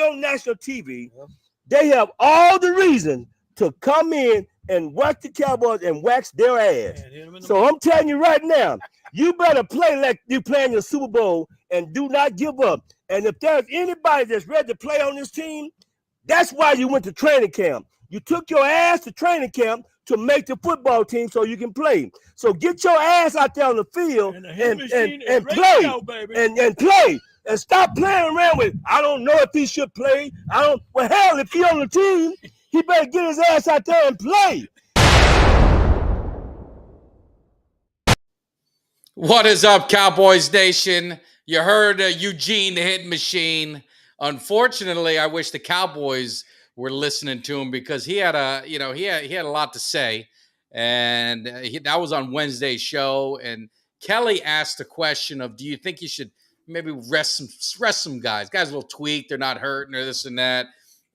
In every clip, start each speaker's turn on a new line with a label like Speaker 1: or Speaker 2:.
Speaker 1: on national TV, they have all the reason to come in and wax the Cowboys and wax their ass. So I'm telling you right now, you better play like you playing your Super Bowl and do not give up. And if there's anybody that's ready to play on this team, that's why you went to training camp. You took your ass to training camp to make the football team so you can play. So get your ass out there on the field and play. And play. And stop playing around with, I don't know if he should play. Well, hell, if he on the team, he better get his ass out there and play.
Speaker 2: What is up, Cowboys Nation? You heard Eugene, the Hit Machine. Unfortunately, I wish the Cowboys were listening to him because he had a lot to say, and that was on Wednesday's show. And Kelly asked the question of, do you think you should maybe rest some guys? Guys a little tweaked, they're not hurting or this and that.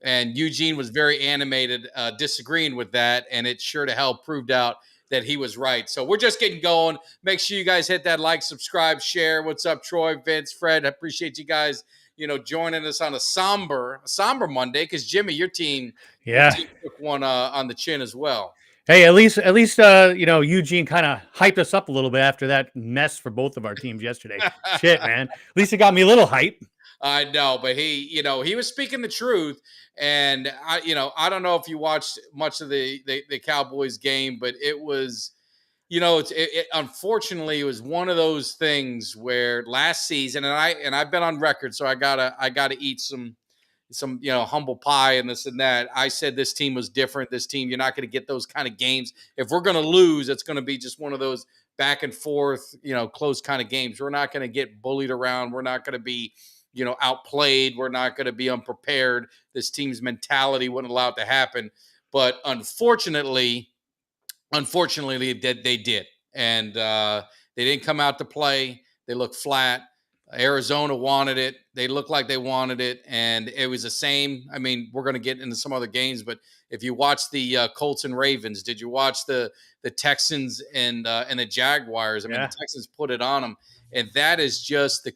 Speaker 2: And Eugene was very animated, disagreeing with that, and it sure to hell proved out that he was right. So we're just getting going. Make sure you guys hit that like, subscribe, share. What's up, Troy, Vince, Fred? I appreciate you guys, joining us on a somber Monday, because Jimmy, your team took one on the chin as well.
Speaker 3: Hey, at least, Eugene kind of hyped us up a little bit after that mess for both of our teams yesterday. Shit, man. At least it got me a little hype.
Speaker 2: I know, but he was speaking the truth. And I don't know if you watched much of the Cowboys game, but it was, unfortunately, it was one of those things where last season, and I've been on record, so I gotta eat some humble pie and this and that. I said this team was different. This team, you're not going to get those kind of games. If we're going to lose, it's going to be just one of those back and forth, close kind of games. We're not going to get bullied around. We're not going to be outplayed. We're not going to be unprepared. This team's mentality wouldn't allow it to happen. But unfortunately, they did. And they didn't come out to play. They looked flat. Arizona wanted it. They looked like they wanted it. And it was the same. I mean, we're going to get into some other games, but if you watch the Colts and Ravens, did you watch the Texans and the Jaguars? I mean, the Texans put it on them. And that is just the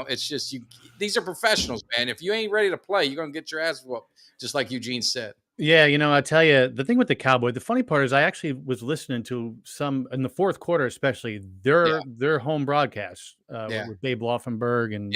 Speaker 2: it's just these are professionals, man. If you ain't ready to play, you're going to get your ass whooped, just like Eugene said.
Speaker 3: Yeah, I tell you, the thing with the Cowboys, the funny part is I actually was listening to some in the fourth quarter, especially their home broadcasts with Dave Laufenberg and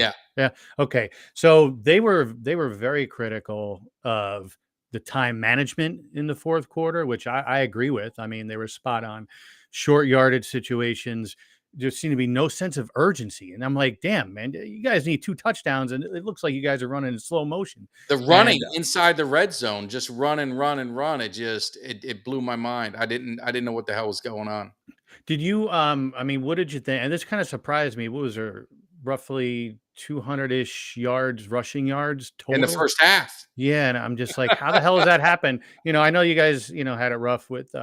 Speaker 3: okay. So they were very critical of the time management in the fourth quarter, which I agree with. I mean, they were spot on. Short yardage situations. There seemed to be no sense of urgency. And I'm like, damn, man, you guys need 2 touchdowns. And it looks like you guys are running in slow motion.
Speaker 2: The running inside the red zone, just run and run and run. It blew my mind. I didn't know what the hell was going on.
Speaker 3: Did you, what did you think? And this kind of surprised me. What was there? Roughly 200-ish yards, rushing yards total
Speaker 2: in the first half.
Speaker 3: Yeah. And I'm just like, how the hell does that happen? I know you guys, had it rough with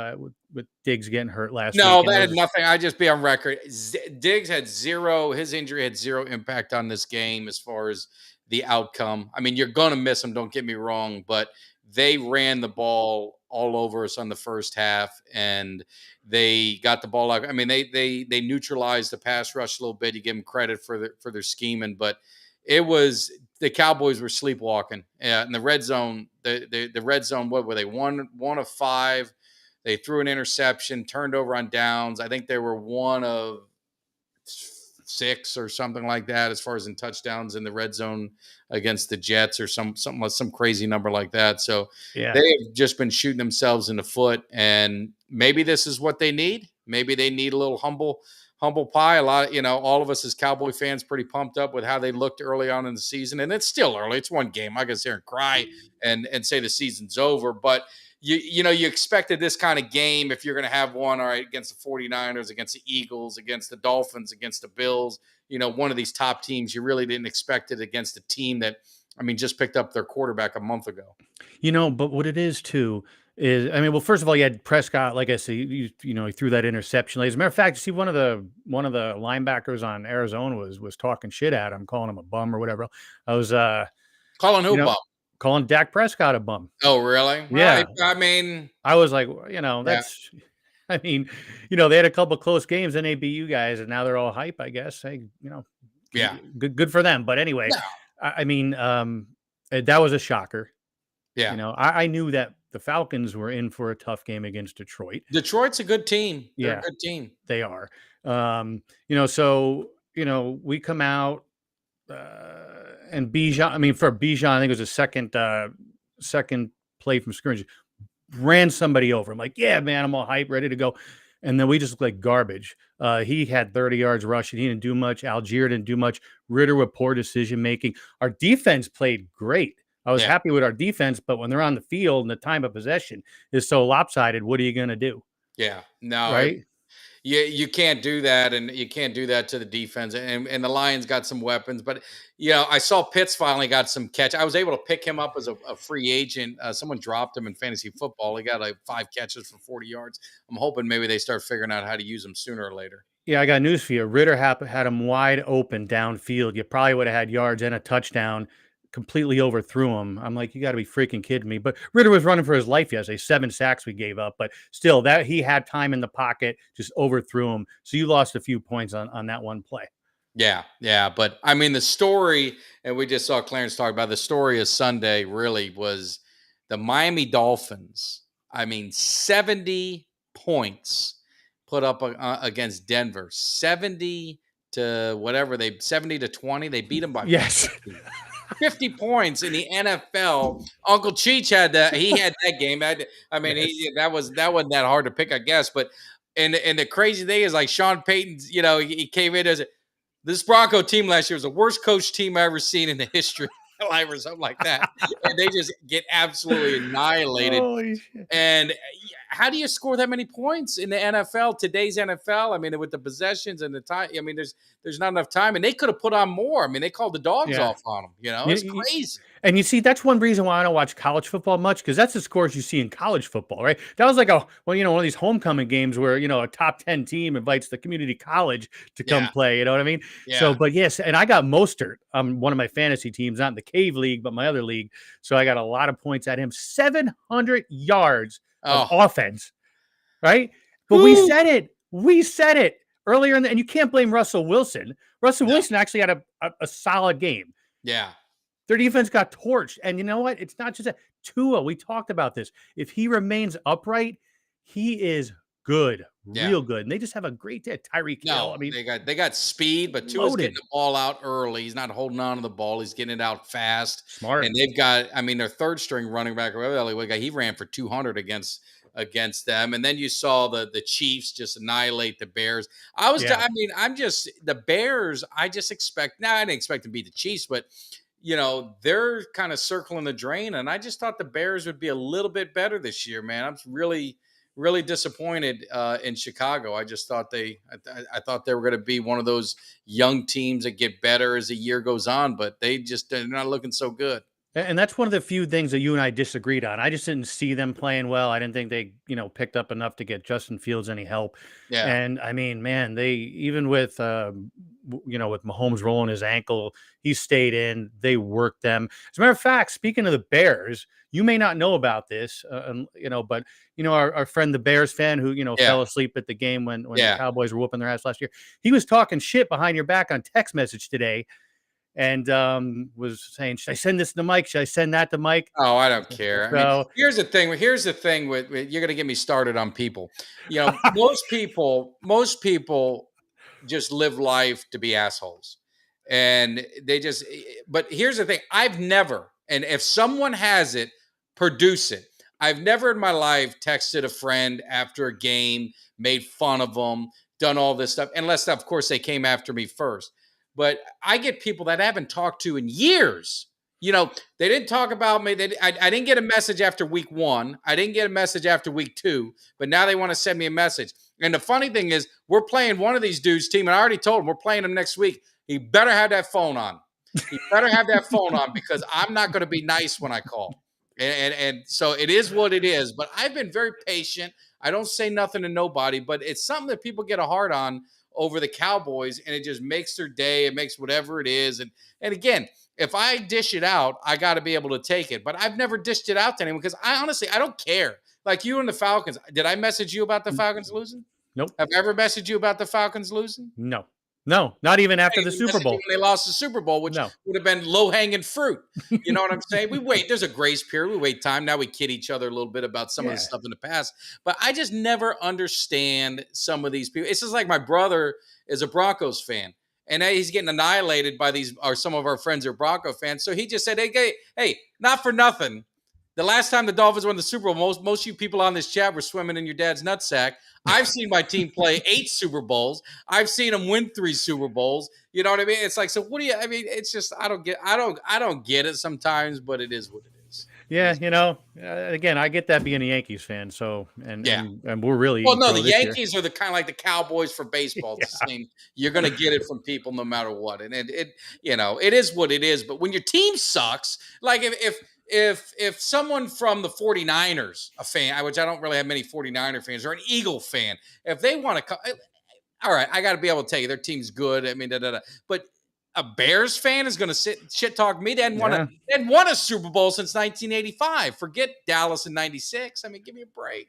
Speaker 3: Diggs getting hurt last week.
Speaker 2: No, that had nothing. I just be on record. Diggs had his injury had zero impact on this game as far as the outcome. I mean, you're going to miss him, don't get me wrong, but they ran the ball all over us on the first half, and they got the ball out. I mean, they neutralized the pass rush a little bit. You give them credit for their scheming, but it was the Cowboys were sleepwalking in the red zone. The red zone. What were they? One of 5. They threw an interception, turned over on downs. I think they were 1 of 6 or something like that, as far as in touchdowns in the red zone against the Jets, or some crazy number like that. So they have just been shooting themselves in the foot, and maybe this is what they need. Maybe they need a little humble pie. A lot of, all of us as Cowboy fans pretty pumped up with how they looked early on in the season, and it's still early. It's one game. I can sit here and cry and say the season's over, but you expected this kind of game if you're going to have one, all right, against the 49ers, against the Eagles, against the Dolphins, against the Bills, one of these top teams. You really didn't expect it against a team that, just picked up their quarterback a month ago.
Speaker 3: But what it is too is, well, first of all, you had Prescott, like I said, he threw that interception. As a matter of fact, you see one of the linebackers on Arizona was talking shit at him, calling him a bum or whatever. I was
Speaker 2: calling who bum?
Speaker 3: Calling Dak Prescott a bum.
Speaker 2: Oh, really?
Speaker 3: Yeah.
Speaker 2: Right.
Speaker 3: I was like, that's, they had a couple of close games and they beat you guys, and now they're all hype, I guess. Good for them. But anyway, That was a shocker.
Speaker 2: Yeah.
Speaker 3: You know, I knew that the Falcons were in for a tough game against Detroit.
Speaker 2: Detroit's a good team. They're a good team.
Speaker 3: They are. You know, so, you know, we come out and Bijan, I mean, for Bijan, I think it was a second play from scrimmage, ran somebody over. I'm like, yeah, man, I'm all hype, ready to go. And then we just looked like garbage. He had 30 yards rushing. He didn't do much. Algier didn't do much. Ritter with poor decision making. Our defense played great. I was happy with our defense, but when they're on the field and the time of possession is so lopsided, what are you going to do?
Speaker 2: Yeah, no,
Speaker 3: right.
Speaker 2: You can't do that, and you can't do that to the defense. And the Lions got some weapons, but you know, I saw Pitts finally got some catch. I was able to pick him up as a free agent. Someone dropped him in fantasy football. He got like 5 catches for 40 yards. I'm hoping maybe they start figuring out how to use him sooner or later.
Speaker 3: Yeah, I got news for you. Ritter had him wide open downfield. You probably would have had yards and a touchdown. Completely overthrew him. I'm like, you got to be freaking kidding me. But Ritter was running for his life yesterday. 7 sacks we gave up, but still, that he had time in the pocket, just overthrew him. So you lost a few points on that one play.
Speaker 2: Yeah. But I mean, the story, and we just saw Clarence talk about the story of Sunday, really was the Miami Dolphins. I mean, 70 points put up against Denver, 70 to 20. They beat them by 50 points in the NFL. Uncle Cheech had that. He had that game. I mean, that wasn't that hard to pick, I guess. But and the crazy thing is, like, Sean Payton's, you know, he came in as this Bronco team last year was the worst coach team I ever seen in the history of life or something like that. And they just get absolutely annihilated.
Speaker 3: Holy shit.
Speaker 2: And how do you score that many points in the NFL, today's NFL? I mean, with the possessions and the time, I mean, there's not enough time, and they could have put on more. I mean, they called the dogs off on them. You know, it's crazy.
Speaker 3: And you see, that's one reason why I don't watch college football much, because that's the scores you see in college football, right? That was like one of these homecoming games where, you know, a top 10 team invites the community college to come play. You know what I mean?
Speaker 2: Yeah.
Speaker 3: So, but yes, and I got Mostert on one of my fantasy teams, not in the Cave League, but my other league. So I got a lot of points at him. 700 yards of offense, right? But we said it earlier and you can't blame Russell Wilson. Wilson actually had a solid game.
Speaker 2: Yeah.
Speaker 3: Their defense got torched. And you know what? It's not just Tua. We talked about this. If he remains upright, he is good, real good. And they just have a great day. Tyreek Hill. I mean,
Speaker 2: they got speed, but Tua's getting the ball out early. He's not holding on to the ball. He's getting it out fast.
Speaker 3: Smart.
Speaker 2: And they've got, I mean, their third string running back, he ran for 200 against them. And then you saw the Chiefs just annihilate the Bears. The Bears, I didn't expect to beat the Chiefs, but you know, they're kind of circling the drain. And I just thought the Bears would be a little bit better this year, man. I'm really, really disappointed in Chicago. I just thought I thought they were going to be one of those young teams that get better as the year goes on, but they're not looking so good.
Speaker 3: And that's one of the few things that you and I disagreed on. I just didn't see them playing well. I didn't think they, picked up enough to get Justin Fields any help.
Speaker 2: Yeah.
Speaker 3: And I mean, man, they, even with, with Mahomes rolling his ankle, he stayed in, they worked them. As a matter of fact, speaking of the Bears, you may not know about this, but our friend, the Bears fan who, fell asleep at the game when the Cowboys were whooping their ass last year, he was talking shit behind your back on text message today. And was saying, should I send this to Mike? Should I send that to Mike?
Speaker 2: Oh, I don't care. So, I mean, here's the thing with you're going to get me started on people. You know, most people just live life to be assholes. And but here's the thing. I've never, and if someone has it, produce it. I've never in my life texted a friend after a game, made fun of them, done all this stuff, unless, of course, they came after me first. But I get people that I haven't talked to in years. You know, they didn't talk about me. I didn't get a message after week 1. I didn't get a message after week 2. But now they want to send me a message. And the funny thing is, we're playing one of these dudes' team. And I already told him we're playing him next week. He better have that phone on. He better have that phone on because I'm not going to be nice when I call. And so it is what it is. But I've been very patient. I don't say nothing to nobody. But it's something that people get a hard on over the Cowboys, and it just makes their day. It makes whatever it is. And again, if I dish it out, I got to be able to take it. But I've never dished it out to anyone because I don't care. Like you and the Falcons. Did I message you about the Falcons losing?
Speaker 3: Nope.
Speaker 2: Have I ever messaged you about the Falcons losing?
Speaker 3: No. No, not even after the Super Bowl.
Speaker 2: They lost the Super Bowl, which would have been low-hanging fruit. You know what I'm saying? We wait. There's a grace period. We wait time. Now we kid each other a little bit about some of the stuff in the past. But I just never understand some of these people. It's just like my brother is a Broncos fan. And he's getting annihilated by some of our friends are Bronco fans. So he just said, hey, not for nothing. The last time the Dolphins won the Super Bowl, most of you people on this chat were swimming in your dad's nutsack. I've seen my team play 8 Super Bowls. I've seen them win 3 Super Bowls. You know what I mean? It's like, so what do you? I mean, it's just I don't get it sometimes, but it is what it is.
Speaker 3: Yeah, again, I get that being a Yankees fan. So and we're really
Speaker 2: the Yankees are the kind of like the Cowboys for baseball. It's the same. You're going to get it from people no matter what, and it is what it is. But when your team sucks, like if someone from the 49ers, a fan, which I don't really have many 49er fans, or an Eagle fan, if they want to come, all right, I got to be able to tell you their team's good. I mean, but a Bears fan is going to shit talk me. They hadn't won a Super Bowl since 1985. Forget Dallas in 96. I mean, give me a break.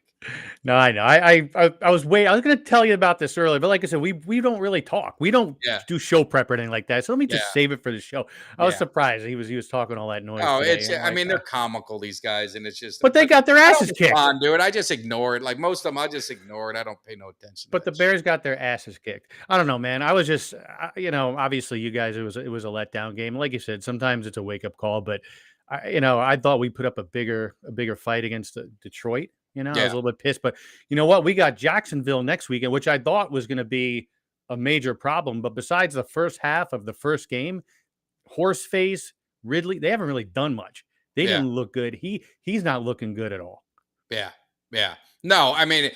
Speaker 3: No, I know. I was going to tell you about this earlier, but like I said, we don't really talk. We don't do show prep or anything like that. So let me just save it for the show. I was surprised he was talking all that noise.
Speaker 2: Oh, I mean, they're comical, these guys, and it's just.
Speaker 3: But they got their asses kicked.
Speaker 2: On, dude. I just ignore it. Like most of them, I just ignore it. I don't pay no attention.
Speaker 3: But the Bears got their asses kicked. I don't know, man. I was just, obviously, you guys, it was a letdown game. Like you said, sometimes it's a wake up call. But I thought we put up a bigger fight against Detroit. I was a little bit pissed, but you know what? We got Jacksonville next weekend, which I thought was going to be a major problem. But besides the first half of the first game, Horseface, Ridley, they haven't really done much. They didn't look good. He's not looking good at all.
Speaker 2: Yeah. No, I mean,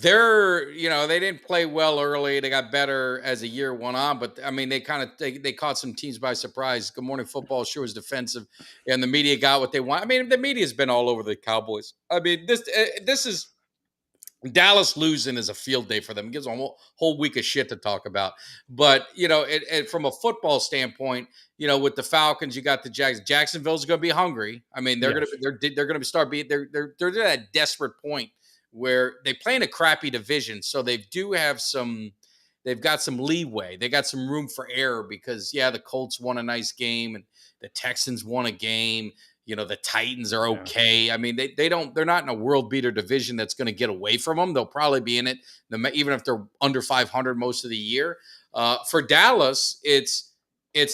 Speaker 2: they didn't play well early. They got better as the year went on, but I mean, they caught some teams by surprise. Good Morning Football sure was defensive, and the media got what they want. I mean, the media's been all over the Cowboys. I mean, this is Dallas losing is a field day for them. It gives them a whole week of shit to talk about. But from a football standpoint, with the Falcons, you got the Jacksonville's going to be hungry. I mean, they're going to start being they're at a desperate point where they play in a crappy division, so they've got some leeway. They got some room for error because the Colts won a nice game and the Texans won a game. The Titans are okay. I mean, they're not in a world beater division that's going to get away from them. They'll probably be in it, even if they're under 500 most of the year. For Dallas, it's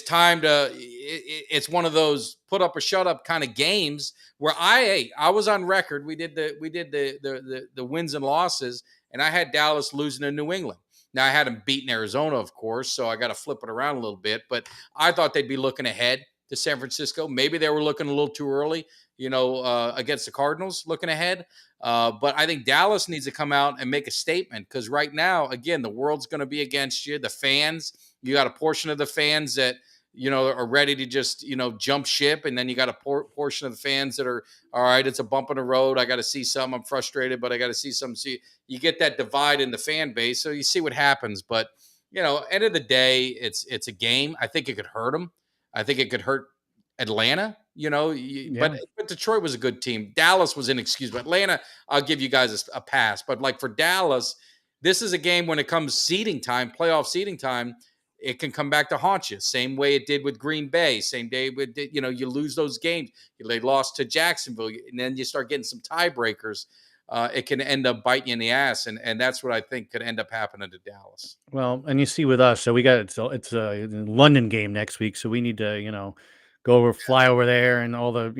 Speaker 2: time to. It's one of those put up or shut up kind of games where I was on record. We did the wins and losses, and I had Dallas losing to New England. Now I had them beating Arizona, of course, so I got to flip it around a little bit. But I thought they'd be looking ahead to San Francisco. Maybe they were looking a little too early, against the Cardinals, looking ahead. But I think Dallas needs to come out and make a statement because right now, again, the world's going to be against you. The fans, you got a portion of the fans that, are ready to just, jump ship. And then you got a portion of the fans that are, all right, it's a bump in the road. I got to see some. I'm frustrated, but I got to see some. So you get that divide in the fan base. So you see what happens. But, end of the day, it's a game. I think it could hurt them. I think it could hurt Atlanta, but Detroit was a good team. Dallas was inexcusable. Atlanta, I'll give you guys a pass. But like for Dallas, this is a game when it comes playoff seeding time, it can come back to haunt you. Same way it did with Green Bay. Same day with, you lose those games. They lost to Jacksonville, and then you start getting some tiebreakers. It can end up biting you in the ass, and that's what I think could end up happening to Dallas.
Speaker 3: Well, and you see with us, so we got it's a London game next week, so we need to fly over there, and all the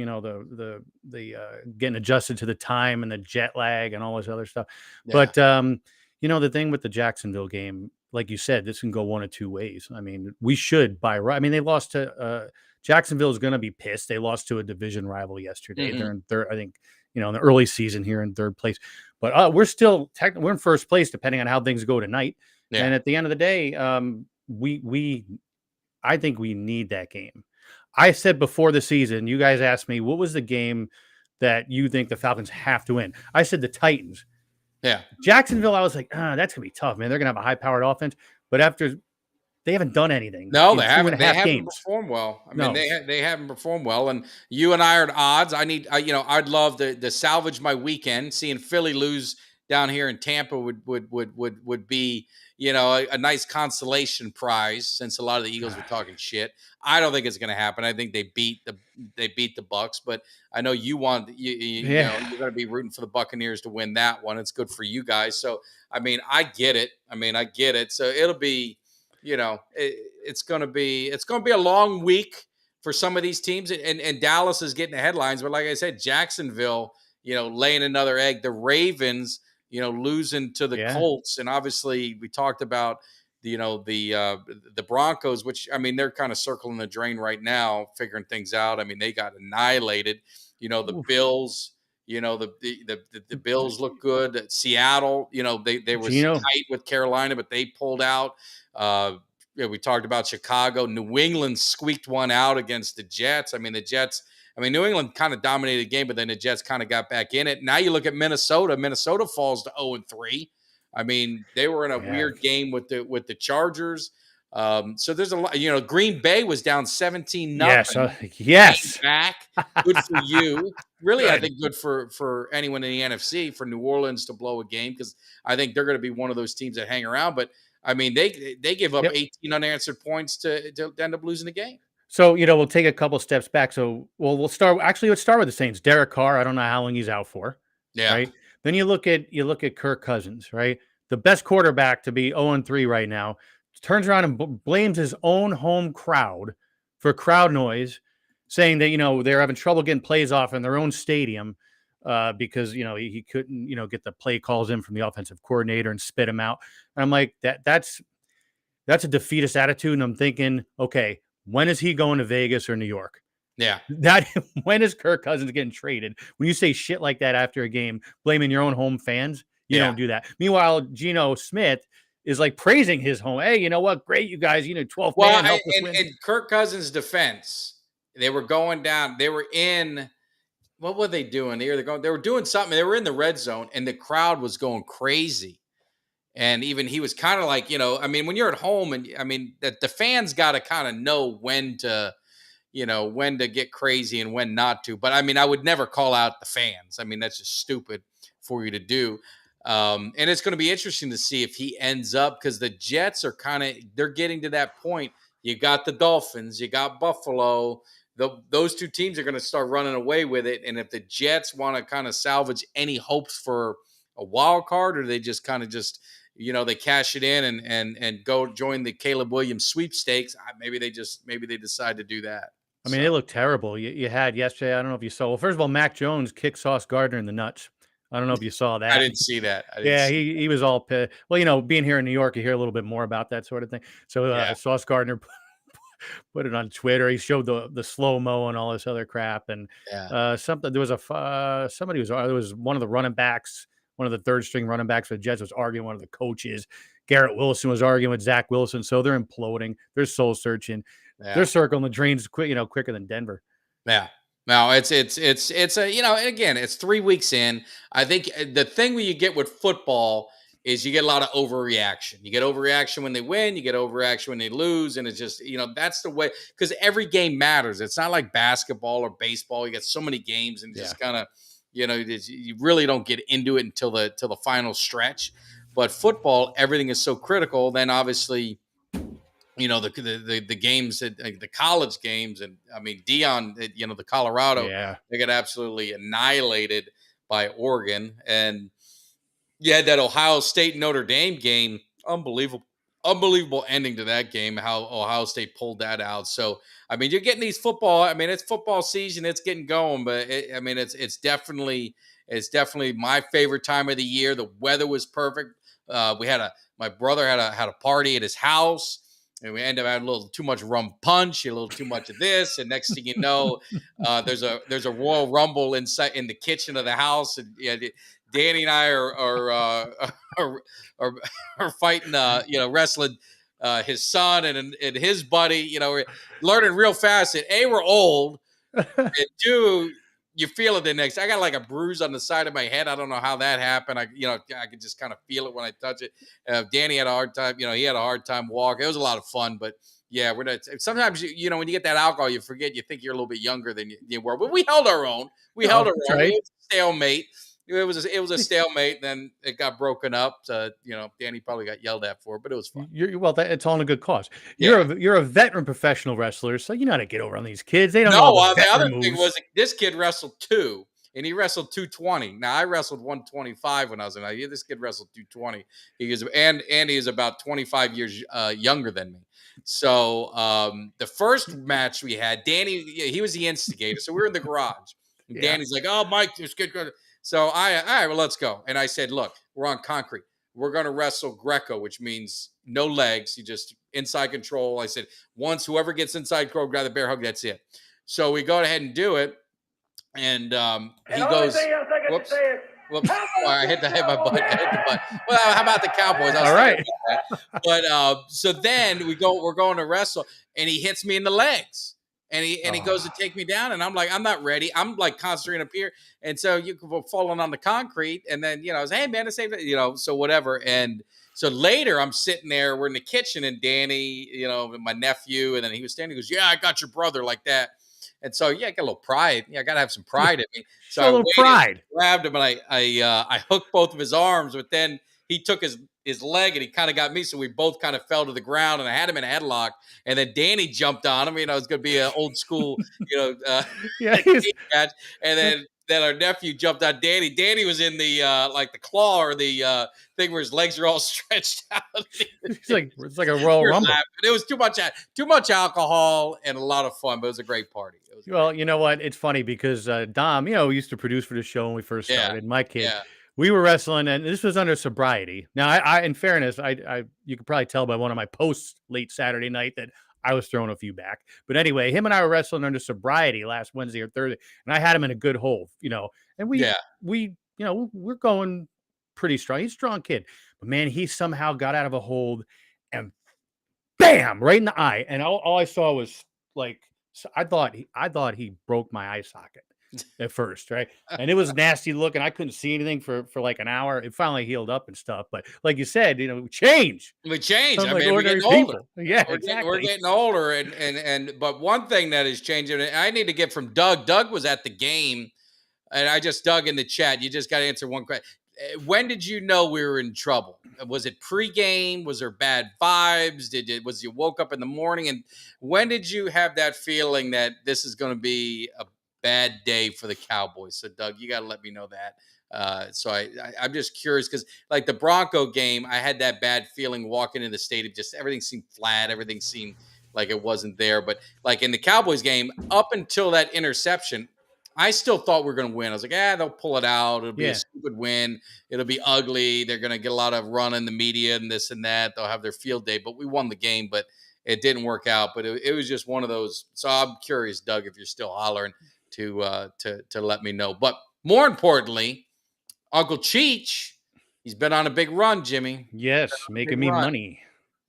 Speaker 3: the getting adjusted to the time and the jet lag and all this other stuff. Yeah. But the thing with the Jacksonville game, like you said, this can go one of two ways. I mean, we should they lost to Jacksonville is going to be pissed. They lost to a division rival yesterday. Mm-hmm. They're in third, I think. In the early season here in third place, but we're still we're in first place depending on how things go tonight. Yeah. And at the end of the day, I think we need that game. I said before the season, you guys asked me what was the game that you think the Falcons have to win. I said the Titans.
Speaker 2: Yeah,
Speaker 3: Jacksonville. I was like, that's gonna be tough, man. They're gonna have a high-powered offense, but after they haven't done anything.
Speaker 2: No, they haven't. They haven't performed well. I mean, they haven't performed well. And you and I are at odds. I'd love to salvage my weekend seeing Philly lose down here in Tampa would be, a nice consolation prize, since a lot of the Eagles were talking shit. I don't think it's going to happen. I think they beat the Bucks, but I know you want you're going to be rooting for the Buccaneers to win that one. It's good for you guys. So I mean, I get it. So it'll be, it's going to be a long week for some of these teams, and Dallas is getting the headlines. But like I said, Jacksonville, laying another egg. The Ravens, losing to the Colts, and obviously we talked about the Broncos, which, I mean, they're kind of circling the drain right now, figuring things out. I mean, they got annihilated. The Bills, the Bills look good. Seattle, they were tight with Carolina, but they pulled out. We talked about Chicago. New England squeaked one out against the Jets. I mean, New England kind of dominated the game, but then the Jets kind of got back in it. Now you look at Minnesota. Minnesota falls to 0-3. I mean, they were in a weird game with the Chargers. So there's a lot. Green Bay was down 17-0.
Speaker 3: Yes.
Speaker 2: Back. Good for you. Really, I think good for anyone in the NFC, for New Orleans to blow a game, because I think they're going to be one of those teams that hang around. But I mean, they give up 18 unanswered points to end up losing the game.
Speaker 3: So, we'll take a couple steps back. So, let's start with the Saints. Derek Carr, I don't know how long he's out for.
Speaker 2: Yeah.
Speaker 3: Right. Then you look at Kirk Cousins, right? The best quarterback to be 0-3 right now, turns around and blames his own home crowd for crowd noise, saying that, they're having trouble getting plays off in their own stadium because, he couldn't, get the play calls in from the offensive coordinator and spit him out. And I'm like, that's a defeatist attitude. And I'm thinking, okay, when is he going to Vegas or New York?
Speaker 2: Yeah.
Speaker 3: When is Kirk Cousins getting traded? When you say shit like that after a game, blaming your own home fans, you don't do that. Meanwhile, Geno Smith is like praising his home. Hey, you know what? Great, you guys. 12th man helped us win.
Speaker 2: In Kirk Cousins' defense, they were going down. They were in. What were they doing? They were doing something. They were in the red zone, and the crowd was going crazy. And even he was kind of like, I mean, when you're at home, and I mean, that the fans got to kind of know when to get crazy and when not to. But I mean, I would never call out the fans. I mean, that's just stupid for you to do. And it's going to be interesting to see if he ends up, because the Jets are they're getting to that point. You got the Dolphins, you got Buffalo. Those two teams are going to start running away with it. And if the Jets want to kind of salvage any hopes for a wild card, or they just kind of they cash it in and go join the Caleb Williams sweepstakes, maybe they decide to do that.
Speaker 3: I mean, they look terrible. You had yesterday, I don't know if you saw. Well, first of all, Mac Jones kicked Sauce Gardner in the nuts. I don't know if you saw that.
Speaker 2: I didn't see that.
Speaker 3: He was all pissed. Well, being here in New York, you hear a little bit more about that sort of thing. So Sauce Gardner put it on Twitter. He showed the slow-mo and all this other crap. And there was one of the running backs, one of the third string running backs for the Jets was arguing with one of the coaches. Garrett Wilson was arguing with Zach Wilson. So they're imploding. They're soul searching. Yeah. They're circling the drains quicker than Denver.
Speaker 2: Yeah. No, it's and again, it's 3 weeks in. I think the thing when you get with football is you get a lot of overreaction. You get overreaction when they win, you get overreaction when they lose. And it's just, that's the way, because every game matters. It's not like basketball or baseball. You get so many games and just kind of, you really don't get into it until the final stretch. But football, everything is so critical. Then obviously, the games, the college games, and I mean, Dion, the Colorado, they got absolutely annihilated by Oregon. And you had that Ohio State Notre Dame game, unbelievable ending to that game, how Ohio State pulled that out. So, I mean, you're getting these football, I mean, it's football season, it's getting going, but it's definitely my favorite time of the year. The weather was perfect. My brother had a party at his house, and we ended up having a little too much rum punch, a little too much of this, and next thing you know, there's a Royal Rumble inside in the kitchen of the house, and Danny and I are fighting, wrestling his son and his buddy. We're learning real fast that we're old, and you feel it the next. I got like a bruise on the side of my head. I don't know how that happened. I could just kind of feel it when I touch it. Danny had a hard time. He had a hard time walking. It was a lot of fun, but yeah, sometimes when you get that alcohol, you forget. You think you're a little bit younger than you were. But we held our own. We held our own. Right. Stalemate. It was a stalemate. Then it got broken up. Danny probably got yelled at for it, but it was fun.
Speaker 3: It's all in a good cause.
Speaker 2: Yeah.
Speaker 3: You're a veteran professional wrestler, so you know how to get over on these kids. They don't know all
Speaker 2: the other
Speaker 3: moves.
Speaker 2: thing was this kid wrestled 2, and he wrestled 220. Now I wrestled 125 when I was in. This kid wrestled 220. He is about 25 years younger than me. So the first match we had, Danny, he was the instigator. So we were in the garage. And Danny's like, "Oh, Mike, this kid." So all right, well, let's go. And I said, "Look, we're on concrete. We're going to wrestle Greco, which means no legs. You just inside control." I said, once whoever gets inside control, grab the bear hug. That's it. So we go ahead and do it. And he goes, whoops. Oh, I hit my butt. Well, how about the Cowboys?
Speaker 3: All right.
Speaker 2: But so then we're going to wrestle, and he hits me in the legs. And he goes to take me down, and I'm like, I'm not ready. I'm like concentrating up here, and so you can falling on the concrete, and then I was, hey man, the same, so whatever. And so later, I'm sitting there, we're in the kitchen, and Danny, my nephew, and then he was standing. He goes, "Yeah, I got your brother," like that. And so I got a little pride. I got to have some pride in me. So
Speaker 3: a little pride.
Speaker 2: Grabbed him, and I hooked both of his arms, but then he took his leg and he kind of got me. So we both kind of fell to the ground, and I had him in a headlock. And then Danny jumped on him. It was going to be an old school, match. And then our nephew jumped on Danny. Danny was in the like the claw or the thing where his legs are all stretched out.
Speaker 3: It's like a Royal Rumble.
Speaker 2: It was too much alcohol and a lot of fun, but it was a great party.
Speaker 3: Well, you know what? It's funny because Dom, used to produce for the show when we first started. My kid. Yeah. We were wrestling, and this was under sobriety. Now, I in fairness, you could probably tell by one of my posts late Saturday night that I was throwing a few back. But anyway, him and I were wrestling under sobriety last Wednesday or Thursday, and I had him in a good hold, and we're going pretty strong. He's a strong kid, but man, he somehow got out of a hold and bam, right in the eye. And all I saw was like, I thought he broke my eye socket at first, right? And it was nasty looking. I couldn't see anything for like an hour. It finally healed up and stuff. But like you said, we change.
Speaker 2: We change. I mean, we're getting older.
Speaker 3: Yeah, exactly.
Speaker 2: We're getting older. But one thing that is changing, and I need to get from Doug. Doug was at the game, and I just dug in the chat. You just got to answer one question. When did you know we were in trouble? Was it pregame? Was there bad vibes? Was you woke up in the morning? And when did you have that feeling that this is going to be a bad day for the Cowboys? So Doug, you got to let me know that. So I'm just curious because like the Bronco game, I had that bad feeling walking in the stadium. Just everything seemed flat. Everything seemed like it wasn't there. But like in the Cowboys game, up until that interception, I still thought we were going to win. I was like, they'll pull it out. It'll be a stupid win. It'll be ugly. They're going to get a lot of run in the media and this and that. They'll have their field day. But we won the game, but it didn't work out. But it was just one of those. So I'm curious, Doug, if you're still hollering to let me know. But more importantly, Uncle Cheech, he's been on a big run, Jimmy.
Speaker 3: Yes, making me money.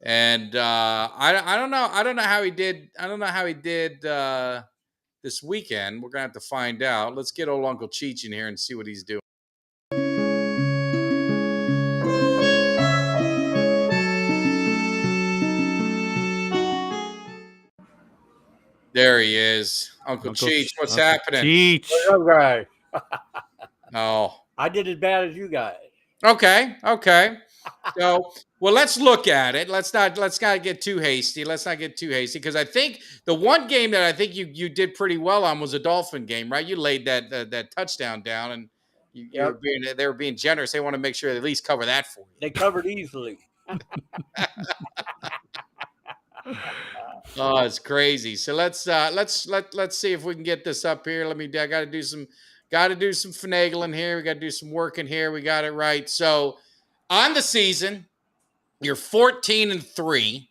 Speaker 2: And I don't know. I don't know how he did. I don't know how he did this weekend. We're gonna have to find out. Let's get old Uncle Cheech in here and see what he's doing. There he is. Uncle Cheech, what's happening?
Speaker 3: Cheech.
Speaker 4: What's up, guys?
Speaker 2: Oh.
Speaker 4: I did as bad as you guys.
Speaker 2: Okay. So, well, let's look at it. Let's not get too hasty. Because I think the one game that I think you did pretty well on was a Dolphin game, right? You laid that touchdown down, and they were being generous. They want to make sure they at least cover that for you.
Speaker 4: They covered easily.
Speaker 2: Oh, it's crazy. So let's see if we can get this up here. I got to do some finagling here. We got to do some work in here. We got it right. So on the season, you're 14-3.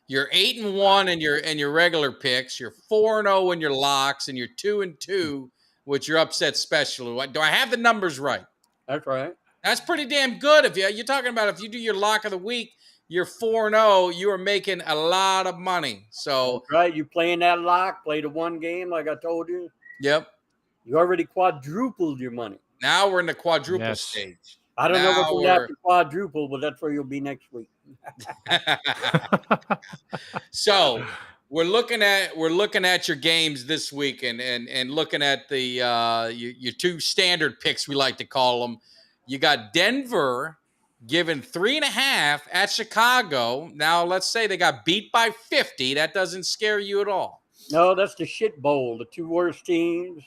Speaker 2: You're 8-1 in your regular picks. You're 4-0 in your locks, and you're 2-2 with your upset special. Do I have the numbers right?
Speaker 4: That's right.
Speaker 2: That's pretty damn good. If you're talking about if you do your lock of the week, you're 4-0. You are making a lot of money. So
Speaker 4: that's right. You playing that lock, play the one game like I told you.
Speaker 2: Yep.
Speaker 4: You already quadrupled your money.
Speaker 2: Now we're in the quadruple stage.
Speaker 4: I don't know what we have to quadruple, but that's where you'll be next week.
Speaker 2: So we're looking at your games this week and looking at the your two standard picks, we like to call them. You got Denver given 3.5 at Chicago. Now let's say they got beat by 50. That doesn't scare you at all.
Speaker 4: No, that's the shit bowl, the two worst teams.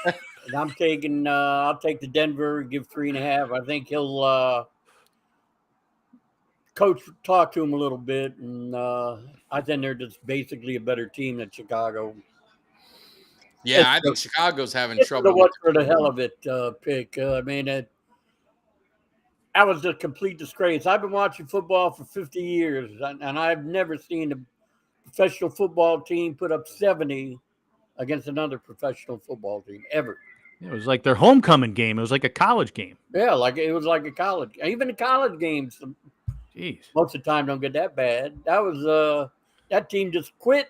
Speaker 4: And I'm taking I'll take the Denver, give 3.5. I think he'll coach talk to him a little bit, and I think they're just basically a better team than Chicago.
Speaker 2: Yeah, I think Chicago's having trouble.
Speaker 4: What for the hell of it pick? I mean, that was a complete disgrace. I've been watching football for 50 years, and I've never seen a professional football team put up 70 against another professional football team ever.
Speaker 3: It was like their homecoming game. It was like a college game.
Speaker 4: Yeah, it was like a college. Even the college games,
Speaker 3: jeez,
Speaker 4: most of the time don't get that bad. That was that team just quit.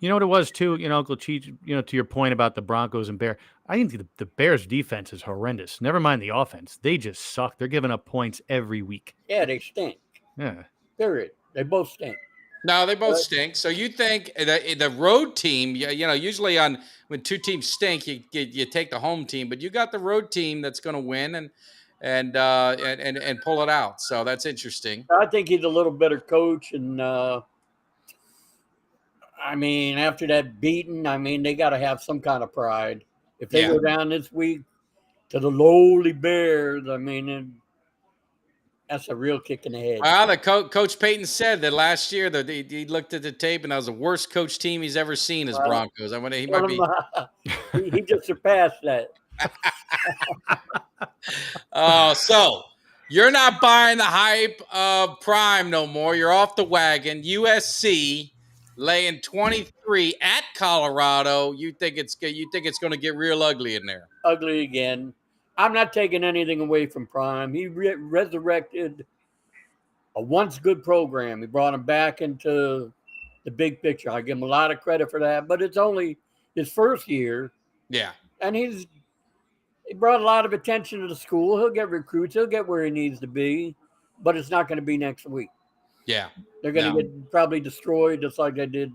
Speaker 3: You know what it was too, Uncle Cheech, to your point about the Broncos and Bears. I think the Bears defense is horrendous. Never mind the offense. They just suck. They're giving up points every week.
Speaker 4: Yeah, they stink.
Speaker 3: Yeah.
Speaker 4: Period. They both stink.
Speaker 2: No, they both stink. So you think the road team, usually when two teams stink, you take the home team, but you got the road team that's going to win and pull it out. So that's interesting.
Speaker 4: I think he's a little better coach, and I mean, after that beating, they got to have some kind of pride. If they go down this week to the lowly Bears, that's a real kick in the head.
Speaker 2: Well, Coach Payton said that last year that he looked at the tape and that was the worst coach team he's ever seen as Broncos.
Speaker 4: He just surpassed that.
Speaker 2: So you're not buying the hype of Prime no more. You're off the wagon. USC laying 23 at Colorado. You think it's going to get real ugly in there?
Speaker 4: Ugly again. I'm not taking anything away from Prime. He resurrected a once good program. He brought him back into the big picture. I give him a lot of credit for that, but it's only his first year.
Speaker 2: Yeah.
Speaker 4: And he brought a lot of attention to the school. He'll get recruits. He'll get where he needs to be, but it's not going to be next week.
Speaker 2: Yeah.
Speaker 4: They're going to get probably destroyed just like they did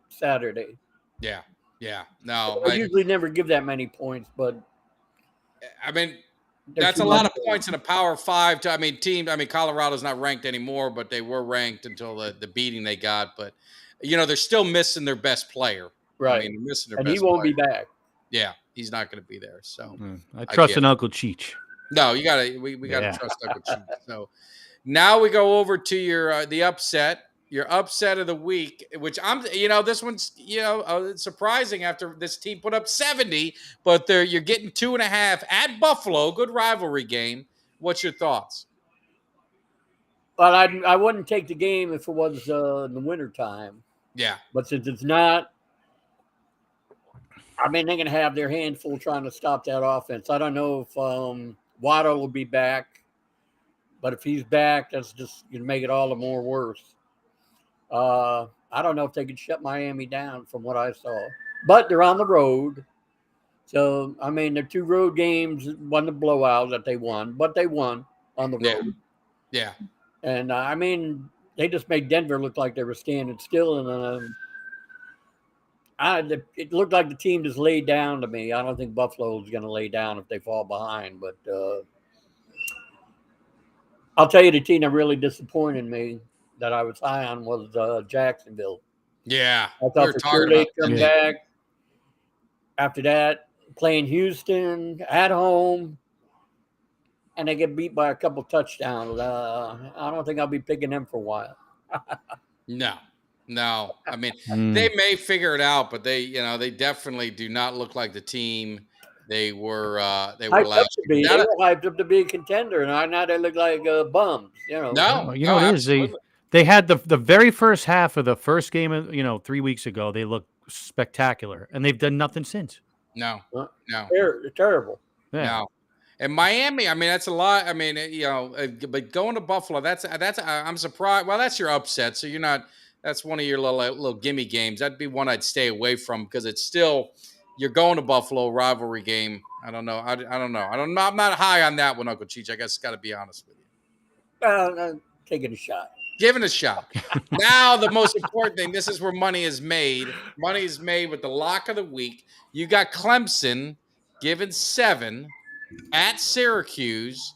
Speaker 4: Saturday.
Speaker 2: Yeah. Yeah. No.
Speaker 4: I usually never give that many points, but
Speaker 2: that's a lot of points in a Power 5 team. Colorado's not ranked anymore, but they were ranked until the beating they got. But they're still missing their best player.
Speaker 4: Right.
Speaker 2: They're missing their
Speaker 4: and
Speaker 2: best
Speaker 4: he won't
Speaker 2: player.
Speaker 4: be back.
Speaker 2: Yeah, he's not going to be there. So
Speaker 3: I trust Uncle Cheech.
Speaker 2: No, we gotta trust Uncle Cheech. So now we go over to your the upset. Your upset of the week, which this one's, it's surprising after this team put up 70, but you're getting 2.5 at Buffalo. Good rivalry game. What's your thoughts?
Speaker 4: Well, I wouldn't take the game if it was in the wintertime.
Speaker 2: Yeah.
Speaker 4: But since it's not, they're going to have their handful trying to stop that offense. I don't know if Waddle will be back, but if he's back, that's just going to make it all the more worse. I don't know if they could shut Miami down from what I saw, but they're on the road. So, their two road games wasn't a blowout that they won, but they won on the road.
Speaker 2: Yeah.
Speaker 4: And, they just made Denver look like they were standing still. And it looked like the team just laid down to me. I don't think Buffalo's going to lay down if they fall behind. But I'll tell you, the team that really disappointed me that I was high on was Jacksonville.
Speaker 2: Yeah.
Speaker 4: I thought for sure they'd come back. After that, playing Houston at home, and they get beat by a couple touchdowns. I don't think I'll be picking them for a while.
Speaker 2: No. They may figure it out, but they definitely do not look like the team they were last year.
Speaker 4: They were hyped up to be a contender, and now they look like bums.
Speaker 3: No, what it is? They had the very first half of the first game of 3 weeks ago. They looked spectacular, and they've done nothing since.
Speaker 2: No.
Speaker 4: They're terrible.
Speaker 3: Yeah.
Speaker 2: No. And Miami, that's a lot. But going to Buffalo, that's I'm surprised. Well, that's your upset. So you're not. That's one of your little gimme games. That'd be one I'd stay away from because it's still you're going to Buffalo, rivalry game. I don't know. I don't know. I'm not high on that one, Uncle Cheech. I guess got to be honest with you.
Speaker 4: Taking a shot.
Speaker 2: Give it a shot. Now, the most important thing, this is where money is made. Money is made with the lock of the week. You got Clemson given 7 at Syracuse.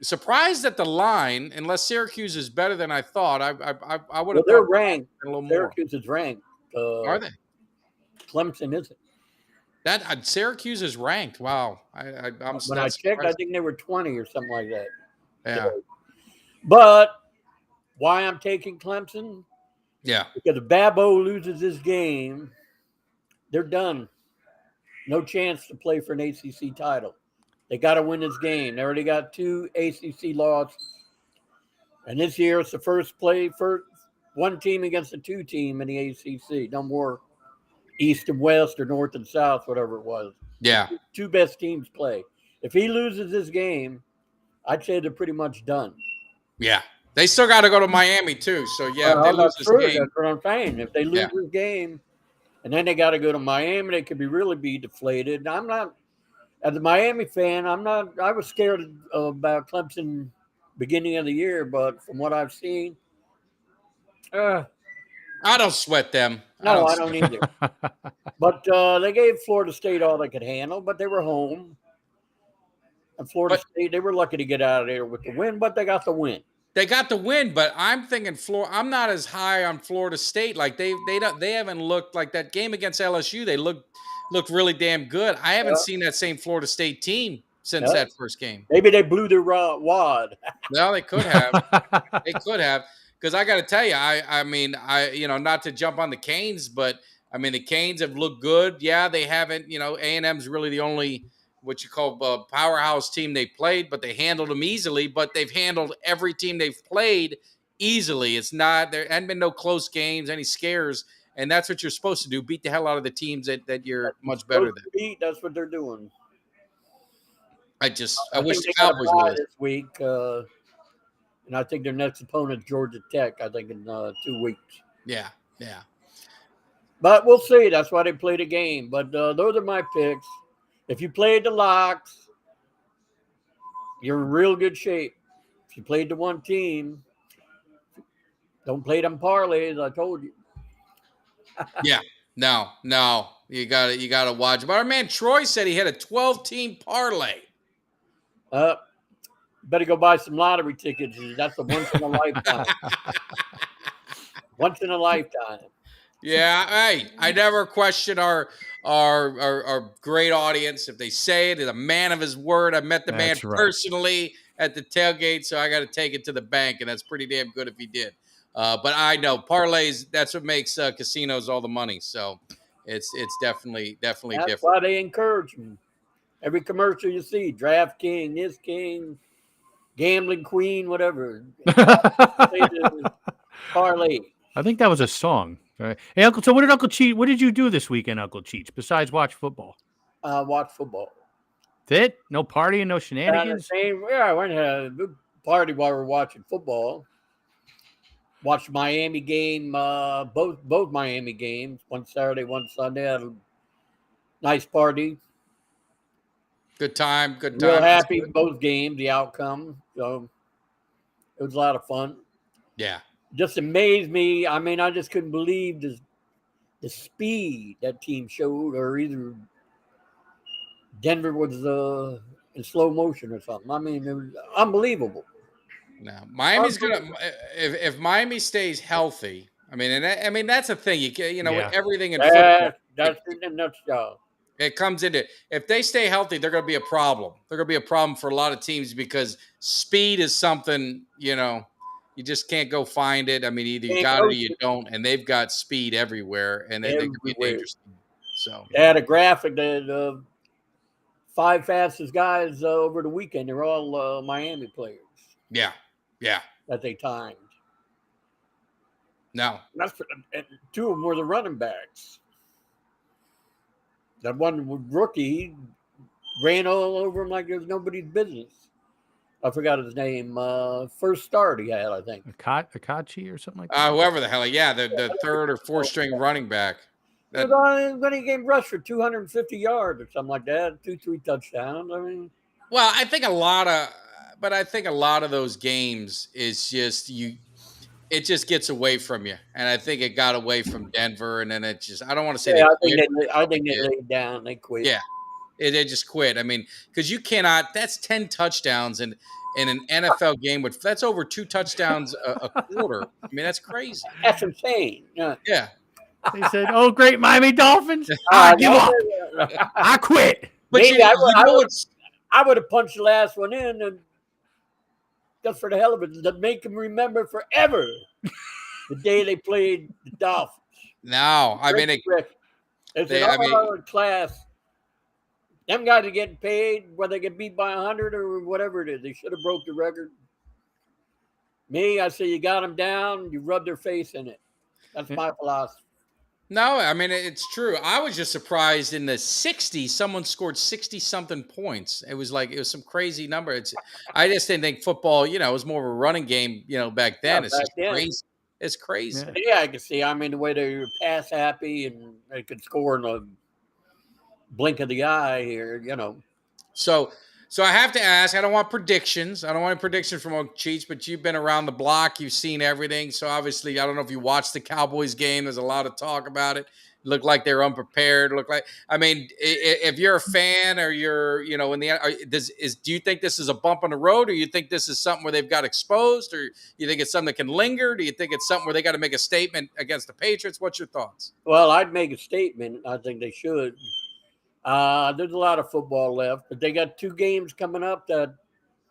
Speaker 2: Surprised at the line, unless Syracuse is better than I thought. I would have
Speaker 4: they're
Speaker 2: thought
Speaker 4: ranked.
Speaker 2: a little more.
Speaker 4: Syracuse is ranked.
Speaker 2: Are they?
Speaker 4: Clemson isn't.
Speaker 2: That Syracuse is ranked. Wow. I'm
Speaker 4: when I checked, I think they were 20 or something like that.
Speaker 2: Yeah.
Speaker 4: But why I'm taking Clemson?
Speaker 2: Yeah.
Speaker 4: Because if Babbo loses this game, they're done. No chance to play for an ACC title. They got to win this game. They already got 2 ACC losses. And this year it's the first play for one team against a 2 team in the ACC. No more East and West or North and South, whatever it was.
Speaker 2: Yeah.
Speaker 4: 2 best teams play. If he loses this game, I'd say they're pretty much done.
Speaker 2: Yeah. They still got to go to Miami, too. So, yeah, if they lose this game.
Speaker 4: That's what I'm saying. If they lose this game, and then they got to go to Miami, they could really be deflated. I'm not, as a Miami fan, I was scared about Clemson beginning of the year, but from what I've seen,
Speaker 2: I don't sweat them.
Speaker 4: No, I don't either. But they gave Florida State all they could handle, but they were home. And Florida State, they were lucky to get out of there with the win, but they got the win.
Speaker 2: They got the win, but I'm thinking I'm not as high on Florida State. Like they haven't looked like that game against LSU. They looked really damn good. I haven't seen that same Florida State team since that first game.
Speaker 4: Maybe they blew their wad.
Speaker 2: Well, they could have. They could have. Because I got to tell you, I mean, not to jump on the Canes, but I mean, the Canes have looked good. Yeah, they haven't. A&M's really the only what you call powerhouse team they played, but they handled them easily. But they've handled every team they've played easily. It's not there hadn't been no close games, any scares, and that's what you're supposed to do: beat the hell out of the teams that you're much better than.
Speaker 4: That's what they're doing.
Speaker 2: I wish the Cowboys would
Speaker 4: this week. And I think their next opponent is Georgia Tech, I think, in 2 weeks.
Speaker 2: Yeah.
Speaker 4: But we'll see. That's why they play the game. But those are my picks. If you played the locks, you're in real good shape. If you played the one team, don't play them parlays, I told you.
Speaker 2: Yeah. No. You gotta watch. But our man Troy said he had a 12-team parlay.
Speaker 4: Better go buy some lottery tickets. That's a once in a lifetime. Once in a lifetime.
Speaker 2: Yeah. Hey, I never question our great audience. If they say it, is a man of his word. I met the man personally at the tailgate, so I got to take it to the bank, and that's pretty damn good if he did. But I know parlays. That's what makes casinos all the money. So it's definitely different.
Speaker 4: That's why they encourage them. Every commercial you see, Draft King, this King. Gambling Queen, whatever. Parlay.
Speaker 3: I think that was a song. Right. Hey, Uncle. So, what did you do this weekend, Uncle Cheech? Besides watch football?
Speaker 4: Watch football.
Speaker 3: That's it? No partying, no shenanigans.
Speaker 4: I went to a good party while we were watching football. Watched Miami game, both Miami games. One Saturday, one Sunday. Had a nice party.
Speaker 2: Good time.
Speaker 4: Real happy with both games, the outcome. So it was a lot of fun.
Speaker 2: Yeah.
Speaker 4: Just amazed me. I mean, I just couldn't believe the speed that team showed, or either Denver was in slow motion or something. I mean, it was unbelievable.
Speaker 2: No, Miami's gonna if Miami stays healthy. I mean, that's the thing. With everything in football.
Speaker 4: That's in a nutshell.
Speaker 2: It comes into if they stay healthy, they're going to be a problem. They're going to be a problem for a lot of teams because speed is something, you just can't go find it. I mean, either you got it or you don't, and they've got speed everywhere, and they could be dangerous. So
Speaker 4: they had a graphic that 5 fastest guys over the weekend. They're all Miami players.
Speaker 2: Yeah.
Speaker 4: That they timed.
Speaker 2: No,
Speaker 4: and 2 of them were the running backs. That one rookie, he ran all over him like it was nobody's business. I forgot his name. First start he had, I think.
Speaker 3: Akachi or something like that?
Speaker 2: Whoever the hell. Yeah, the third or fourth string running back.
Speaker 4: When he came rush for 250 yards or something like that, 2-3 touchdowns. I mean.
Speaker 2: Well, I think a lot of those games is just it just gets away from you. And I think it got away from Denver. And then it just, I don't want to say
Speaker 4: Yeah, I
Speaker 2: they
Speaker 4: think they laid down. They quit.
Speaker 2: Yeah. They just quit. I mean, because you cannot, that's 10 touchdowns in an NFL game that's over 2 touchdowns a quarter. I mean, that's crazy.
Speaker 4: That's insane. Yeah.
Speaker 2: Yeah.
Speaker 3: They said, "Oh, great Miami Dolphins! I give up. I quit."
Speaker 2: But
Speaker 4: maybe
Speaker 2: I
Speaker 4: would have punched the last one in, and just for the hell of it, to make them remember forever the day they played the Dolphins.
Speaker 2: No, I mean,
Speaker 4: class. Them guys are getting paid whether they get beat by 100 or whatever it is. They should have broke the record. Me, I say you got them down, you rub their face in it. That's my philosophy.
Speaker 2: No, I mean, it's true. I was just surprised in the 60s, someone scored 60-something points. It was some crazy number. I just didn't think football, it was more of a running game, back then. It's just crazy. It's crazy.
Speaker 4: Yeah, I can see. I mean, the way they're pass happy and they could score in a blink of the eye here,
Speaker 2: So I have to ask, I don't want predictions. I don't want a prediction from Oak Cheats, but you've been around the block. You've seen everything. So obviously, I don't know if you watched the Cowboys game. There's a lot of talk about it. Looked like they were unprepared. If you're a fan or you're, do you think this is a bump on the road, or you think this is something where they've got exposed, or you think it's something that can linger? Do you think it's something where they got to make a statement against the Patriots? What's your thoughts?
Speaker 4: Well, I'd make a statement. I think they should. There's a lot of football left, but they got 2 games coming up that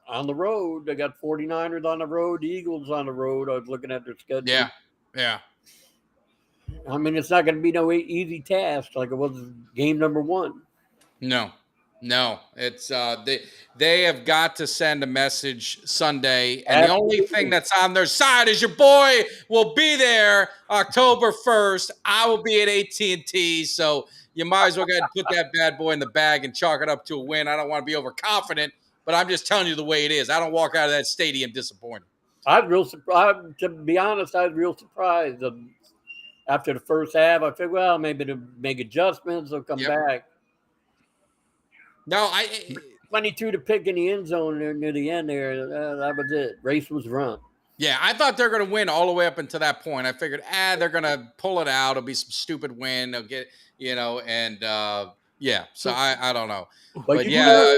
Speaker 4: on the road. They got 49ers on the road, the Eagles on the road. I was looking at their schedule.
Speaker 2: Yeah.
Speaker 4: I mean, it's not going to be no easy task like it was game number 1.
Speaker 2: No. It's they have got to send a message Sunday, and the only thing that's on their side is your boy will be there October 1st. I will be at AT&T, so you might as well go ahead and put that bad boy in the bag and chalk it up to a win. I don't want to be overconfident, but I'm just telling you the way it is. I don't walk out of that stadium disappointed.
Speaker 4: I was real surprised. To be honest, I was real surprised. After the first half, I figured, well, maybe to make adjustments, they'll come back.
Speaker 2: No,
Speaker 4: 22 to pick in the end zone near the end there. That was it. Race was run.
Speaker 2: Yeah, I thought they're going to win all the way up until that point. I figured, they're going to pull it out. It'll be some stupid win. They'll get, So I don't know. But yeah.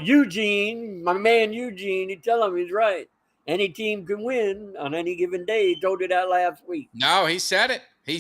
Speaker 4: Eugene, my man Eugene, he tell him he's right. Any team can win on any given day. He told you that last week.
Speaker 2: No, he said it. He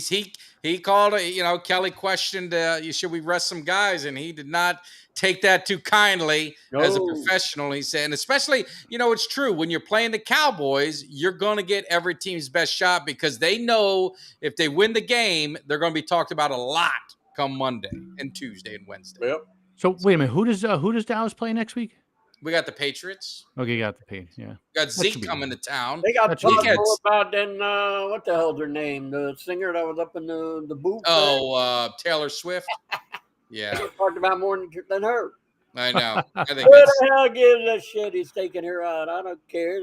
Speaker 2: called it. Kelly questioned, should we rest some guys? And he did not take that too kindly as a professional. He said, and especially, it's true. When you're playing the Cowboys, you're going to get every team's best shot because they know if they win the game, they're going to be talked about a lot come Monday and Tuesday and Wednesday.
Speaker 4: Yep.
Speaker 3: So wait a minute, who does Dallas play next week?
Speaker 2: We got the Patriots.
Speaker 3: Okay, you got the Patriots. Yeah,
Speaker 2: we got Zeke coming to town.
Speaker 4: They got talked more about than what the hell's her name? The singer that was up in the booth.
Speaker 2: Taylor Swift. Yeah,
Speaker 4: they talked about more than her.
Speaker 2: I know. I think
Speaker 4: who the hell gives a shit? He's taking her out. I don't care.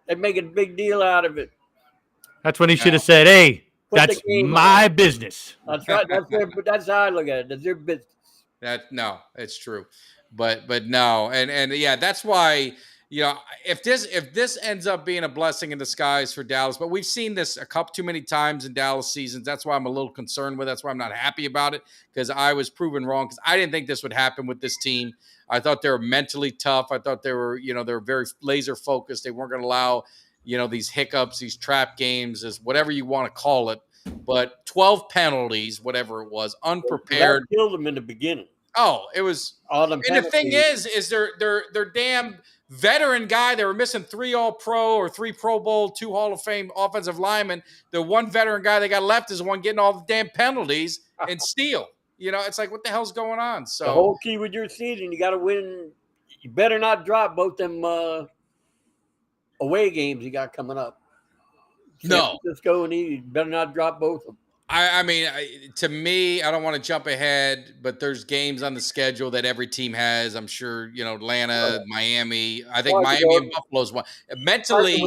Speaker 4: They're making a big deal out of it.
Speaker 3: That's when he should have said, "Hey, that's my business."
Speaker 4: That's right. That's how I look at it. That's their business.
Speaker 2: It's true. But no, and yeah, that's why, if this ends up being a blessing in disguise for Dallas, but we've seen this a couple too many times in Dallas seasons. That's why I'm a little concerned with it. That's why I'm not happy about it, because I was proven wrong, because I didn't think this would happen with this team. I thought they were mentally tough. I thought they were, they were very laser focused. They weren't going to allow, these hiccups, these trap games, as whatever you want to call it. But 12 penalties, whatever it was, unprepared.
Speaker 4: That killed them in the beginning.
Speaker 2: Oh, it was. And the thing is their damn veteran guy. They were missing 3 All-Pro or 3 Pro Bowl, 2 Hall of Fame offensive linemen. The one veteran guy they got left is the one getting all the damn penalties and steal. It's like, what the hell's going on? So
Speaker 4: the whole key with your season, you got to win. You better not drop both them away games you got coming up.
Speaker 2: No,
Speaker 4: just go and you better not drop both of them.
Speaker 2: I mean, to me, I don't want to jump ahead, but there's games on the schedule that every team has. I'm sure, Atlanta, Miami. I think Miami and Buffalo's one. Mentally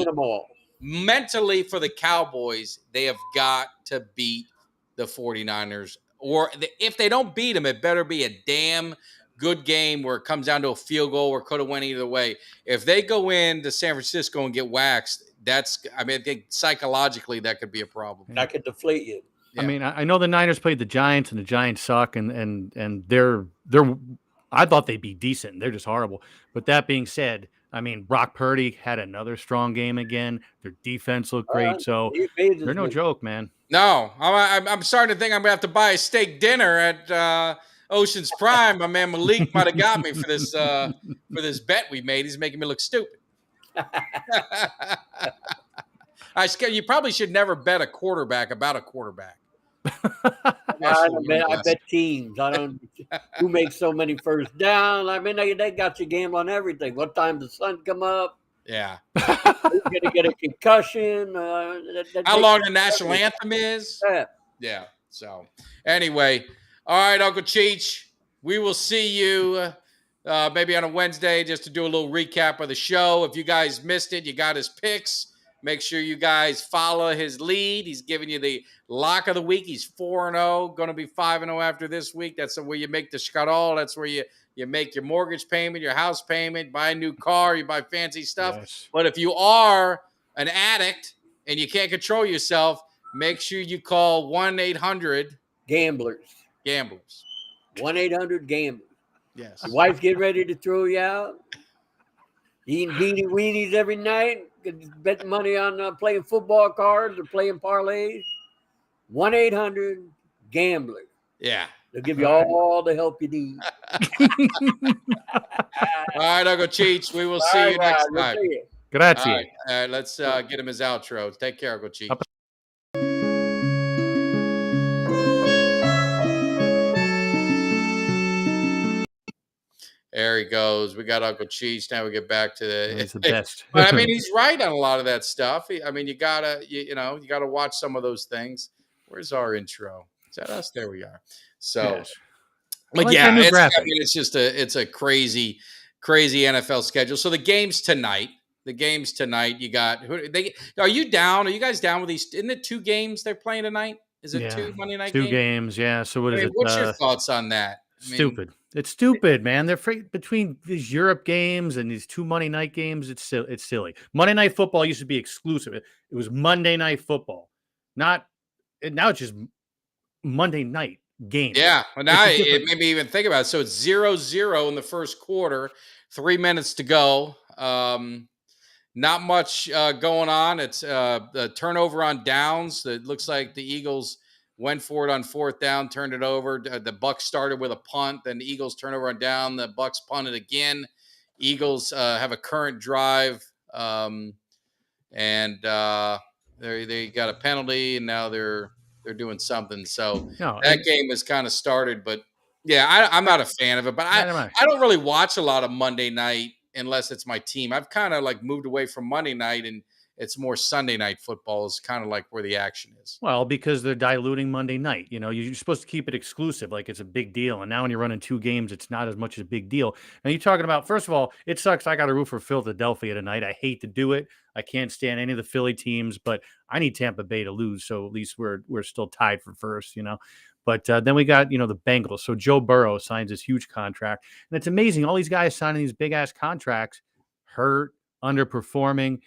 Speaker 2: for the Cowboys, they have got to beat the 49ers. Or if they don't beat them, it better be a damn good game where it comes down to a field goal or could have went either way. If they go in to San Francisco and get waxed, I think psychologically that could be a problem.
Speaker 4: That could deflate you.
Speaker 3: Yeah. I mean, I know the Niners played the Giants, and the Giants suck, and they're I thought they'd be decent. They're just horrible. But that being said, I mean, Brock Purdy had another strong game again. Their defense looked great, so they're no joke, man.
Speaker 2: No, I'm starting to think I'm gonna have to buy a steak dinner at Ocean's Prime. My man Malik might have got me for this bet we made. He's making me look stupid. You probably should never bet a quarterback about a quarterback.
Speaker 4: I bet teams. I don't. Who makes so many first down? I mean, they got you gambling on everything. What time the sun come up?
Speaker 2: Yeah.
Speaker 4: Who's gonna get a concussion?
Speaker 2: How long the national anthem is? Yeah. So anyway, all right, Uncle Cheech. We will see you maybe on a Wednesday just to do a little recap of the show. If you guys missed it, you got his picks. Make sure you guys follow his lead. He's giving you the lock of the week. He's 4-0, going to be 5-0 after this week. That's where you make the shkadal. That's where you make your mortgage payment, your house payment, buy a new car, you buy fancy stuff. Yes. But if you are an addict and you can't control yourself, make sure you call 1-800-GAMBLERS.
Speaker 4: 1-800-GAMBLERS.
Speaker 2: Yes.
Speaker 4: Your wife's getting ready to throw you out. Eating beanie weenies every night. Bet money on playing football cards or playing parlays. 1-800-GAMBLER.
Speaker 2: Yeah.
Speaker 4: They'll give you all the help you need.
Speaker 2: All right, Uncle Cheech. We will see you next time.
Speaker 3: Grazie.
Speaker 2: All right, let's get him his outro. Take care, Uncle Cheech. There he goes. We got Uncle Cheech. Now we get back to the.
Speaker 3: He's the best.
Speaker 2: I mean, he's right on a lot of that stuff. I mean, you gotta watch some of those things. Where's our intro? Is that us? There we are. So,
Speaker 3: yes.
Speaker 2: but yeah, it's a crazy NFL schedule. So the games tonight. You got are you down? Are you guys down with these? Isn't it 2 games they're playing tonight? Is it 2 Monday night games?
Speaker 3: 2 games, yeah. So what is it?
Speaker 2: What's your thoughts on that?
Speaker 3: Stupid. It's stupid, man. They're between these Europe games and these 2 Monday night games. It's silly. Monday Night Football used to be exclusive. It was Monday Night Football, now it's just Monday night game.
Speaker 2: Yeah, well, now it made me even think about it. So it's 0-0 in the first quarter, 3 minutes to go. Not much going on. It's the turnover on downs. It looks like the Eagles went for it on 4th down, turned it over. The Bucs started with a punt, then the Eagles turnover on down. The Bucs punted again. Eagles have a current drive, and they got a penalty, and now they're doing something. So that game has kind of started, but yeah, I'm not a fan of it. But I don't really watch a lot of Monday night unless it's my team. I've kind of like moved away from Monday night, and it's more Sunday night football is kind of like where the action is.
Speaker 3: Well, because they're diluting Monday night. You know, you're supposed to keep it exclusive, like it's a big deal. And now when you're running 2 games, it's not as much as a big deal. And you're talking about, first of all, it sucks. I got to root for Philadelphia tonight. I hate to do it. I can't stand any of the Philly teams, but I need Tampa Bay to lose. So at least we're still tied for first, you know. But then we got, the Bengals. So Joe Burrow signs this huge contract. And it's amazing. All these guys signing these big-ass contracts, hurt, underperforming.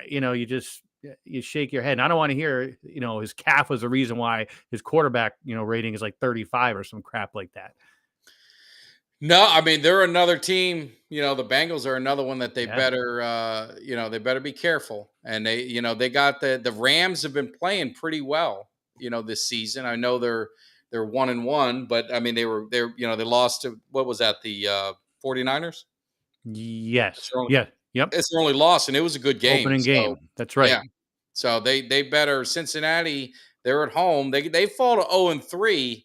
Speaker 3: You shake your head. And I don't want to hear, his calf was the reason why his quarterback, rating is like 35 or some crap like that.
Speaker 2: No, I mean, they're another team. The Bengals are another one that they better, they better be careful. And they got the Rams have been playing pretty well, this season. I know they're 1-1, but I mean, they lost to, what was that? The 49ers?
Speaker 3: Yes. Yep.
Speaker 2: It's their only loss, and it was a good game.
Speaker 3: Opening game. That's right.
Speaker 2: Yeah. So they better. Cincinnati, they're at home. They fall to 0-3.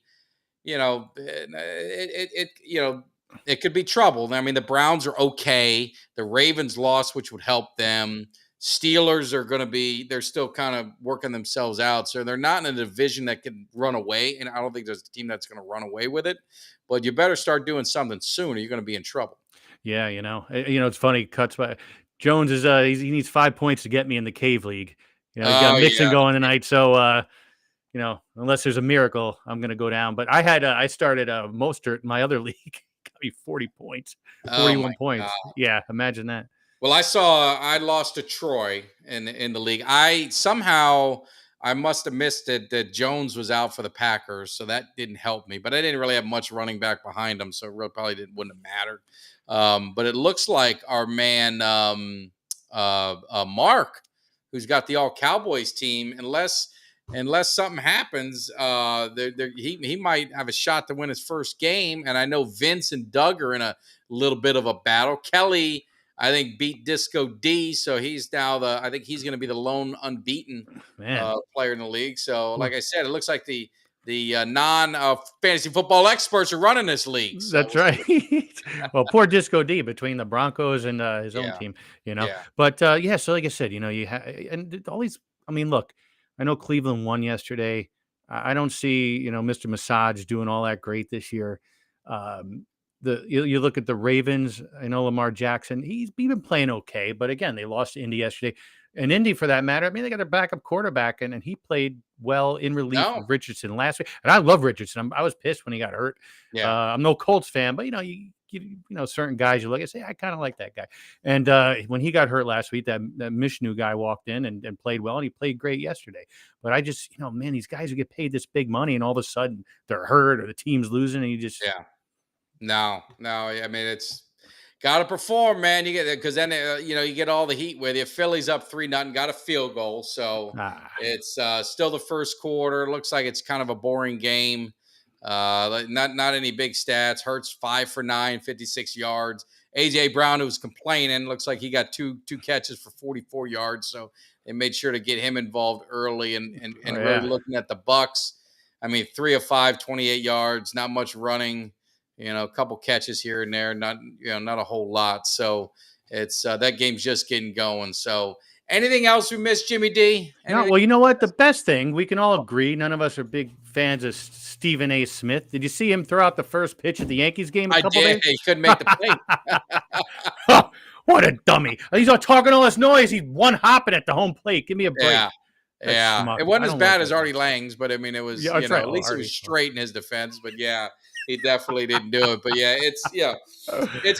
Speaker 2: It could be trouble. I mean, the Browns are okay. The Ravens lost, which would help them. Steelers are going to be. They're still kind of working themselves out, so they're not in a division that can run away. And I don't think there's a team that's going to run away with it. But you better start doing something soon, or you're going to be in trouble.
Speaker 3: Yeah, it's funny. Cuts by Jones is he needs 5 points to get me in the cave league. He's got Mixon going tonight, so unless there's a miracle, I'm going to go down. But I started Mostert in my other league, got me 40 points, 41 points. God. Yeah, imagine that.
Speaker 2: Well, I lost to Troy in the league. I must have missed it that Jones was out for the Packers, so that didn't help me. But I didn't really have much running back behind him, so it really probably wouldn't have mattered. But it looks like our man Mark, who's got the all Cowboys team, unless something happens, he might have a shot to win his first game. And I know Vince and Doug are in a little bit of a battle. Kelly, I think, beat Disco D, so he's now I think he's going to be the lone unbeaten player in the league. So, like I said, it looks like the non-fantasy football experts are running this league. So
Speaker 3: that's right. Well, poor Disco D between the Broncos and his own team,
Speaker 2: Yeah.
Speaker 3: But so like I said, you have and all these. I mean, look, I know Cleveland won yesterday. I don't see Mr. Massage doing all that great this year. You look at the Ravens. I know Lamar Jackson. He's been playing okay, but again, they lost to Indy yesterday. And Indy, for that matter, I mean, they got a backup quarterback, and he played well in relief of Richardson last week. And I love Richardson. I was pissed when he got hurt.
Speaker 2: Yeah.
Speaker 3: I'm no Colts fan, but you certain guys you look and say, I kind of like that guy. And when he got hurt last week, that Mishnu guy walked in and played well, and he played great yesterday. But I just, man, these guys who get paid this big money, and all of a sudden they're hurt or the team's losing, and you just
Speaker 2: No. I mean, it's got to perform, man. You get it because then you get all the heat with you. Philly's up 3-0, got a field goal, so it's still the first quarter. Looks like it's kind of a boring game. Not any big stats. Hurts 5 for 9, 56 yards. AJ Brown, who was complaining, looks like he got two catches for 44 yards. So they made sure to get him involved early and really looking at the Bucks. I mean, 3 of 5, 28 yards, not much running. A couple catches here and there, not a whole lot. So it's that game's just getting going. So anything else we missed, Jimmy D?
Speaker 3: No, well, you know what? The best thing, we can all agree, none of us are big fans of Stephen A. Smith. Did you see him throw out the first pitch at the Yankees game a couple days?
Speaker 2: He couldn't make the plate.
Speaker 3: What a dummy. He's all talking all this noise. He's one hopping at the home plate. Give me a break.
Speaker 2: Yeah. It wasn't as bad as Artie Lang's, but I mean, it was,
Speaker 3: at
Speaker 2: least it was straight in his defense. But yeah, he definitely didn't do it. But yeah, it's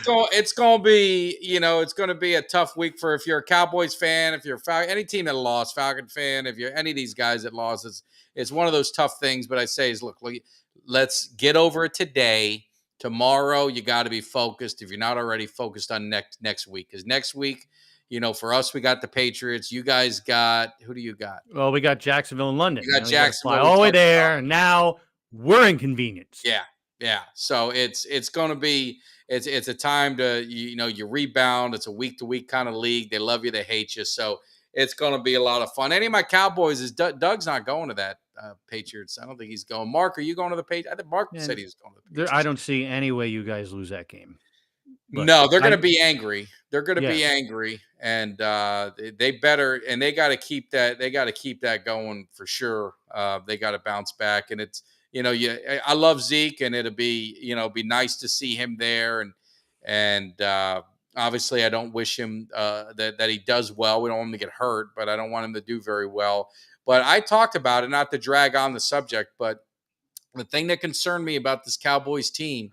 Speaker 2: going to be, it's going to be a tough week if you're a Cowboys fan, if you're any team that lost, Falcon fan, if you're any of these guys that lost, it's one of those tough things. But I say look, let's get over it today. Tomorrow, you got to be focused. If you're not already focused on next week, because next week, for us, we got the Patriots. You guys got, who do you got?
Speaker 3: Well, we got Jacksonville and London.
Speaker 2: You got Jacksonville.
Speaker 3: All the way there. And now we're inconvenienced.
Speaker 2: Yeah. So it's going to be, it's a time to, you rebound. It's a week to week kind of league. They love you. They hate you. So it's going to be a lot of fun. Any of my Cowboys Doug's not going to that Patriots. I don't think he's going. Mark, are you going to the Patriots? I think Mark said he was going to the Patriots.
Speaker 3: I don't see any way you guys lose that game.
Speaker 2: But no, they're going to be angry. They're going to be angry, and they better. And they got to keep that. They got to keep that going for sure. They got to bounce back, and it's I love Zeke, and it'll be be nice to see him there, and obviously I don't wish him that he does well. We don't want him to get hurt, but I don't want him to do very well. But I talked about it, not to drag on the subject, but the thing that concerned me about this Cowboys team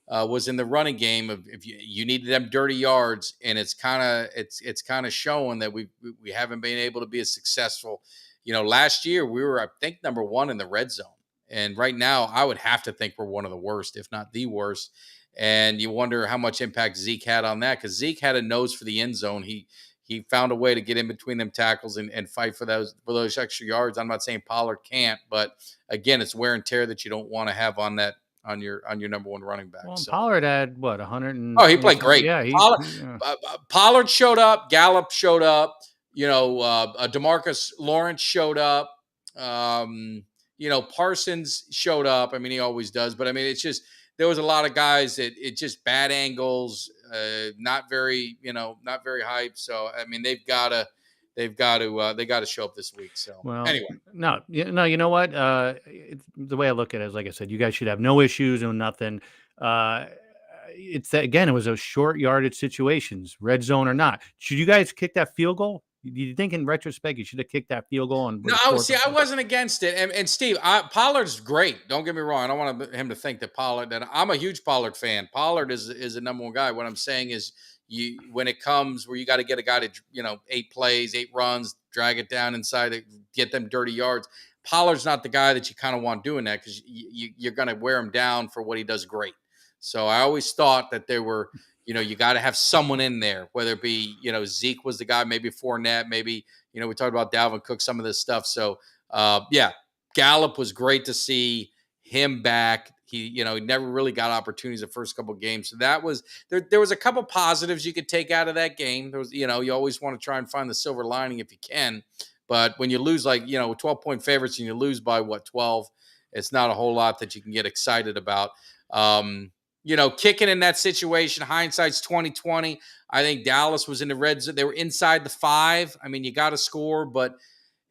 Speaker 2: was in the running game. If you needed them dirty yards, and it's kind of showing that we haven't been able to be as successful. Last year we were, I think, number 1 in the red zone, and right now I would have to think we're one of the worst, if not the worst. And you wonder how much impact Zeke had on that, because Zeke had a nose for the end zone. He found a way to get in between them tackles and fight for those extra yards. I'm not saying Pollard can't, but again, it's wear and tear that you don't want to have on your number 1 running back.
Speaker 3: Well, so Pollard had what 100.
Speaker 2: He played great. Yeah, Pollard showed up. Gallup showed up. DeMarcus Lawrence showed up. Parsons showed up. I mean, he always does. But I mean, it's just there was a lot of guys that it just bad angles, not very hyped. So I mean, they got to show up this week. So anyway,
Speaker 3: no, you know what? The way I look at it is, like I said, you guys should have no issues and nothing. It's that, again, it was those short yardage situations, red zone or not. Should you guys kick that field goal? you think in retrospect you should have kicked that field goal? And
Speaker 2: no, see, I wasn't against it. And Steve, Pollard's great. Don't get me wrong. I don't want him to think that I'm a huge Pollard fan. Pollard is the number one guy. What I'm saying is, when it comes where you got to get a guy to 8 plays, 8 runs, drag it down inside, get them dirty yards. Pollard's not the guy that you kind of want doing that, because you're going to wear him down for what he does great. So I always thought that there were, you got to have someone in there, whether it be, Zeke was the guy, maybe Fournette, maybe, we talked about Dalvin Cook, some of this stuff. So, Gallup was great to see him back. He never really got opportunities the first couple of games. So that was, there was a couple positives you could take out of that game. There was, you always want to try and find the silver lining if you can. But when you lose 12-point favorites and you lose by 12, it's not a whole lot that you can get excited about. Kicking in that situation, hindsight's 2020. I think Dallas was in the red zone. They were inside the 5. I mean, you got to score, but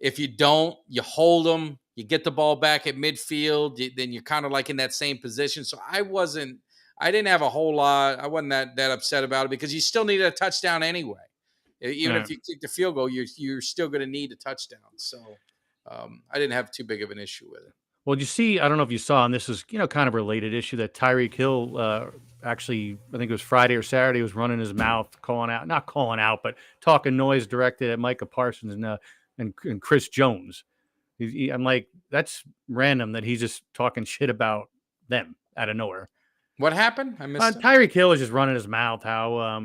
Speaker 2: if you don't, you hold them. You get the ball back at midfield, then you're kind of like in that same position. So I didn't have a whole lot. I wasn't that upset about it, because you still needed a touchdown anyway. Even if you kick the field goal, you're still going to need a touchdown. So I didn't have too big of an issue with it.
Speaker 3: Well, you see, I don't know if you saw, and this is, kind of a related issue, that Tyreek Hill actually, I think it was Friday or Saturday, was running his mouth, not calling out, but talking noise directed at Micah Parsons and Chris Jones. I'm like, that's random that he's just talking shit about them out of nowhere.
Speaker 2: What happened? I missed
Speaker 3: Tyreek Hill was just running his mouth, how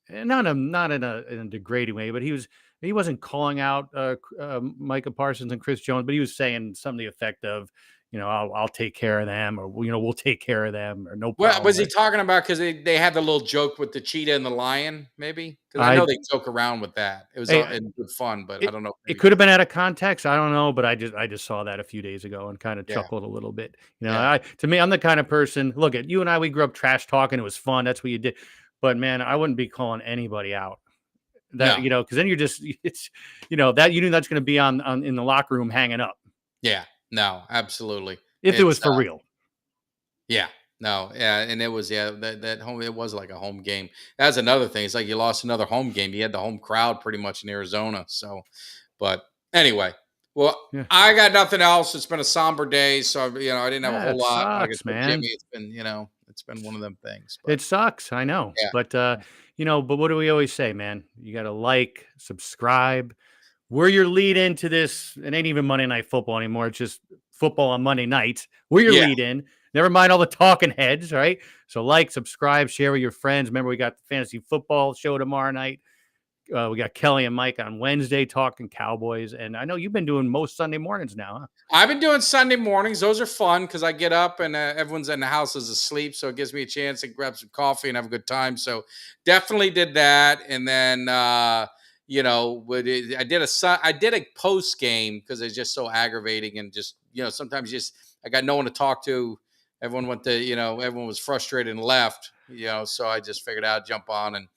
Speaker 3: not in a degrading way, but he wasn't calling out Micah Parsons and Chris Jones, but he was saying something to the effect of, I'll take care of them, or we'll take care of them, or no problem.
Speaker 2: What was he talking about? Because they had the little joke with the cheetah and the lion, maybe? Because I know they joke around with that. It was good fun, but I don't know.
Speaker 3: It could have been out of context. I don't know, but I just saw that a few days ago and kind of chuckled a little bit. To me, I'm the kind of person. Look at you and I. We grew up trash talking. It was fun. That's what you did. But man, I wouldn't be calling anybody out. That because then that's going to be on in the locker room hanging up.
Speaker 2: Yeah. No, absolutely.
Speaker 3: If it was for real.
Speaker 2: Yeah. No. Yeah. And it was, that home, it was like a home game. That's another thing. It's like you lost another home game. You had the home crowd pretty much in Arizona. So, but anyway, I got nothing else. It's been a somber day. So, I didn't have a whole lot.
Speaker 3: Sucks, man.
Speaker 2: Jimmy, it's been one of them things.
Speaker 3: But. It sucks. I know. Yeah. But, but what do we always say, man? You got to like, subscribe. We're your lead into this. It ain't even Monday Night Football anymore. It's just football on Monday nights. We're your lead in. Never mind all the talking heads, right? So like, subscribe, share with your friends. Remember, we got the fantasy football show tomorrow night. We got Kelly and Mike on Wednesday talking Cowboys. And I know you've been doing most Sunday mornings now, huh?
Speaker 2: I've been doing Sunday mornings. Those are fun because I get up and everyone's in the house is asleep. So it gives me a chance to grab some coffee and have a good time. So definitely did that. And then, I did a post game because it's just so aggravating and just, sometimes I got no one to talk to. Everyone went to, everyone was frustrated and left, so I just figured out, jump on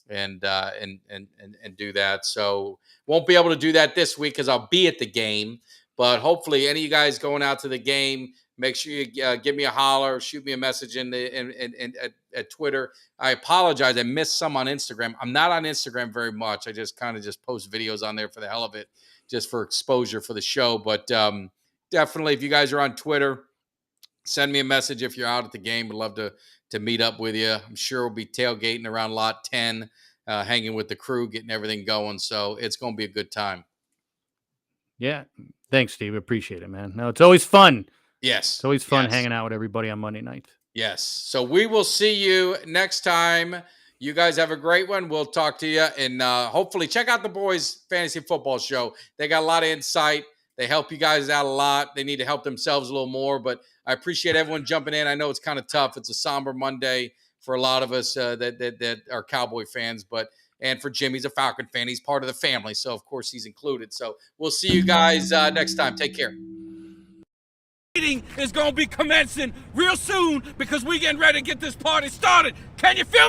Speaker 2: and do that. So won't be able to do that this week because I'll be at the game, but hopefully any of you guys going out to the game, make sure you give me a holler, shoot me a message at Twitter. I apologize. I missed some on Instagram. I'm not on Instagram very much. I just kind of post videos on there for the hell of it, just for exposure for the show. But definitely, if you guys are on Twitter, send me a message if you're out at the game. Would love to meet up with you. I'm sure we'll be tailgating around lot 10, hanging with the crew, getting everything going. So it's going to be a good time.
Speaker 3: Yeah. Thanks, Steve. Appreciate it, man. No, it's always fun.
Speaker 2: Yes.
Speaker 3: It's always fun hanging out with everybody on Monday night.
Speaker 2: Yes. So we will see you next time. You guys have a great one. We'll talk to you. And hopefully check out the boys' fantasy football show. They got a lot of insight. They help you guys out a lot. They need to help themselves a little more. But I appreciate everyone jumping in. I know it's kind of tough. It's a somber Monday for a lot of us that are Cowboy fans. And for Jim, he's a Falcon fan. He's part of the family. So, of course, he's included. So we'll see you guys next time. Take care.
Speaker 5: Meeting is going to be commencing real soon because we're getting ready to get this party started. Can you feel me?